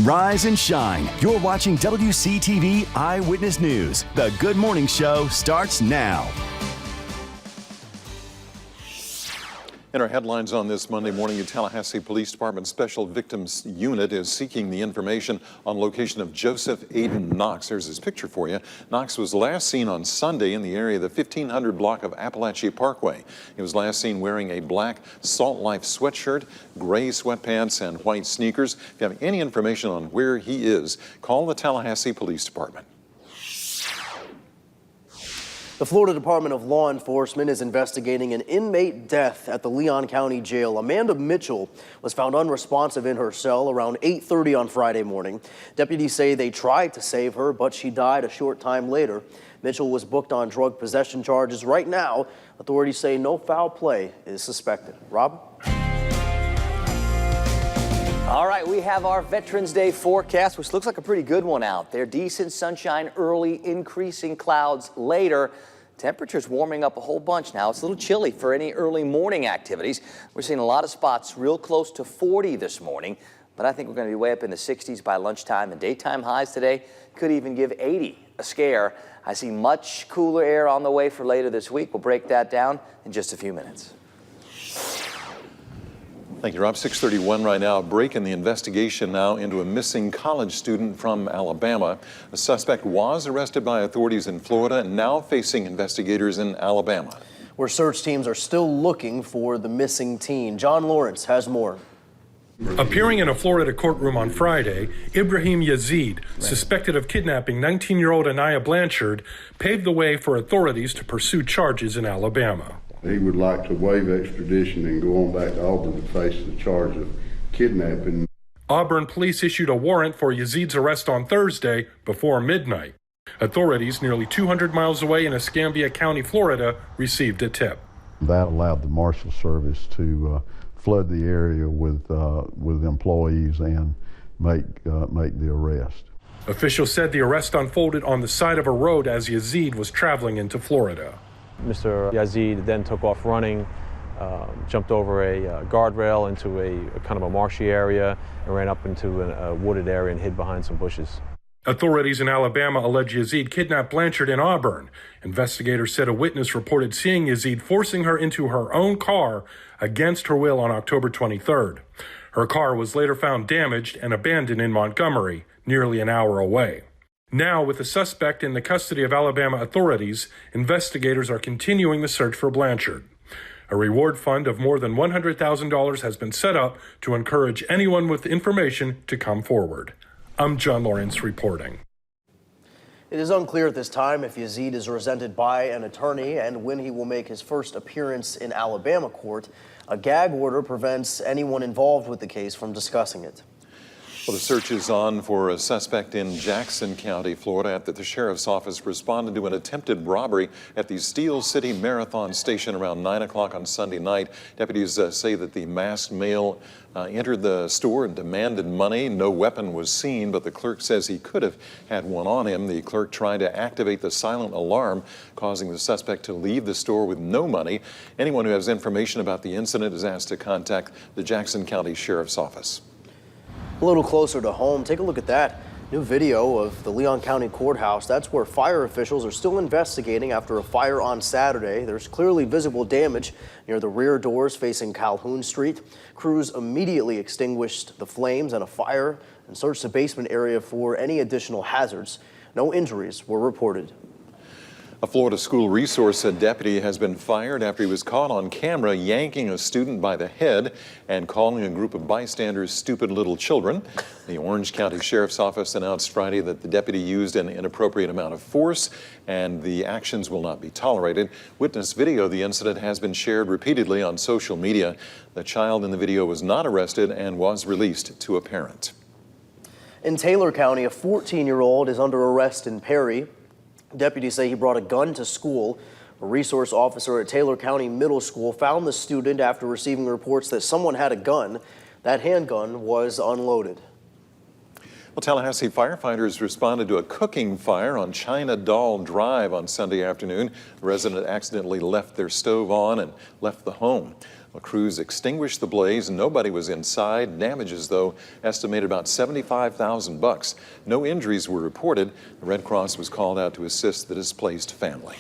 Rise and shine. You're watching WCTV Eyewitness News. The Good Morning Show starts now. In our headlines on this Monday morning, the Tallahassee Police Department Special Victims Unit is seeking the information on location of Joseph Aiden Knox. There's his picture for you. Knox was last seen on Sunday in the area of the 1500 block of Appalachia Parkway. He was last seen wearing a black Salt Life sweatshirt, gray sweatpants, and white sneakers. If you have any information on where he is, call the Tallahassee Police Department. The Florida Department of Law Enforcement is investigating an inmate death at the Leon County Jail. Amanda Mitchell was found unresponsive in her cell around 8:30 on Friday morning. Deputies say they tried to save her, but she died a short time later. Mitchell was booked on drug possession charges. Right now, authorities say no foul play is suspected. Rob? All right, we have our Veterans Day forecast, which looks like a pretty good one out there. Decent sunshine early, increasing clouds later. Temperatures warming up a whole bunch now. It's a little chilly for any early morning activities. We're seeing a lot of spots real close to 40 this morning, but I think we're going to be way up in the 60s by lunchtime. And daytime highs today could even give 80 a scare. I see much cooler air on the way for later this week. We'll break that down in just a few minutes. Thank you, Rob. 6:31 right now. A break in the investigation now into a missing college student from Alabama. The suspect was arrested by authorities in Florida and now facing investigators in Alabama, where search teams are still looking for the missing teen. John Lawrence has more. Appearing in a Florida courtroom on Friday, Ibrahim Yazid, suspected of kidnapping 19-year-old Anaya Blanchard, paved the way for authorities to pursue charges in Alabama. He would like to waive extradition and go on back to Auburn to face the charge of kidnapping. Auburn police issued a warrant for Yazid's arrest on Thursday before midnight. Authorities nearly 200 miles away in Escambia County, Florida, received a tip. That allowed the Marshal Service to flood the area with employees and make the arrest. Officials said the arrest unfolded on the side of a road as Yazid was traveling into Florida. Mr. Yazid then took off running, jumped over a guardrail into a kind of a marshy area and ran up into a wooded area and hid behind some bushes. Authorities in Alabama allege Yazid kidnapped Blanchard in Auburn. Investigators said a witness reported seeing Yazid forcing her into her own car against her will on October 23rd. Her car was later found damaged and abandoned in Montgomery, nearly an hour away. Now, with the suspect in the custody of Alabama authorities, investigators are continuing the search for Blanchard. A reward fund of more than $100,000 has been set up to encourage anyone with information to come forward. I'm John Lawrence reporting. It is unclear at this time if Yazid is represented by an attorney and when he will make his first appearance in Alabama court. A gag order prevents anyone involved with the case from discussing it. Well, the search is on for a suspect in Jackson County, Florida, after the sheriff's office responded to an attempted robbery at the Steel City Marathon station around 9 o'clock on Sunday night. Deputies say that the masked male entered the store and demanded money. No weapon was seen, but the clerk says he could have had one on him. The clerk tried to activate the silent alarm, causing the suspect to leave the store with no money. Anyone who has information about the incident is asked to contact the Jackson County Sheriff's Office. A little closer to home, take a look at that new video of the Leon County Courthouse. That's where fire officials are still investigating after a fire on Saturday. There's clearly visible damage near the rear doors facing Calhoun Street. Crews immediately extinguished the flames and a fire and searched the basement area for any additional hazards. No injuries were reported. A Florida school resource deputy has been fired after he was caught on camera yanking a student by the head and calling a group of bystanders stupid little children. The Orange County Sheriff's Office announced Friday that the deputy used an inappropriate amount of force and the actions will not be tolerated. Witness video of the incident has been shared repeatedly on social media. The child in the video was not arrested and was released to a parent. In Taylor County, a 14-year-old is under arrest in Perry. Deputies say he brought a gun to school. A resource officer at Taylor County Middle School found the student after receiving reports that someone had a gun. That handgun was unloaded. Well, Tallahassee firefighters responded to a cooking fire on China Doll Drive on Sunday afternoon. The resident accidentally left their stove on and left the home. Well, crews extinguished the blaze. Nobody was inside. Damages, though, estimated about $75,000. No injuries were reported. The Red Cross was called out to assist the displaced family.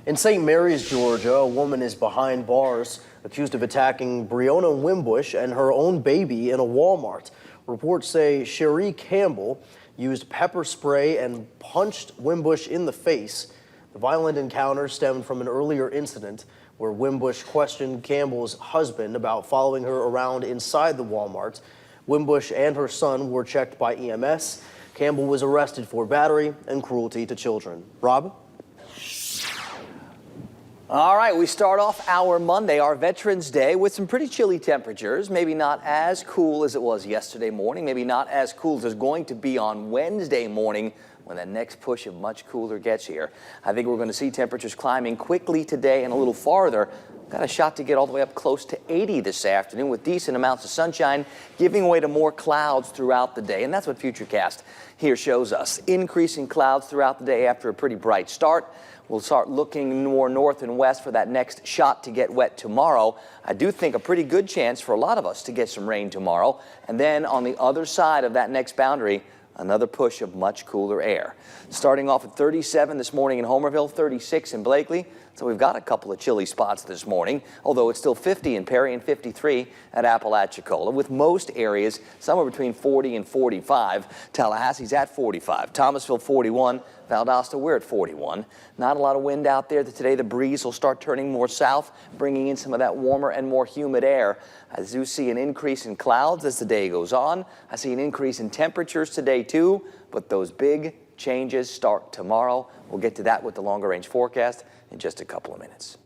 In St. Mary's, Georgia, a woman is behind bars accused of attacking Breonna Wimbush and her own baby in a Walmart. Reports say Cherie Campbell used pepper spray and punched Wimbush in the face. The violent encounter stemmed from an earlier incident where Wimbush questioned Campbell's husband about following her around inside the Walmart. Wimbush and her son were checked by EMS. Campbell was arrested for battery and cruelty to children. Rob? All right, we start off our Monday, our Veterans Day, with some pretty chilly temperatures. Maybe not as cool as it was yesterday morning, maybe not as cool as it's going to be on Wednesday morning when that next push of much cooler gets here. I think we're going to see temperatures climbing quickly today and a little farther. Got a shot to get all the way up close to 80 this afternoon with decent amounts of sunshine, giving way to more clouds throughout the day. And that's what Futurecast here shows us. Increasing clouds throughout the day after a pretty bright start. We'll start looking more north and west for that next shot to get wet tomorrow. I do think a pretty good chance for a lot of us to get some rain tomorrow. And then on the other side of that next boundary, another push of much cooler air. Starting off at 37 this morning in Homerville, 36 in Blakely. So we've got a couple of chilly spots this morning, although it's still 50 in Perry and 53 at Apalachicola, with most areas somewhere between 40 and 45. Tallahassee's at 45, Thomasville 41, Valdosta we're at 41. Not a lot of wind out there today. The breeze will start turning more south, bringing in some of that warmer and more humid air. I do see an increase in clouds as the day goes on. I see an increase in temperatures today too, but those big changes start tomorrow. We'll get to that with the longer range forecast in just a couple of minutes.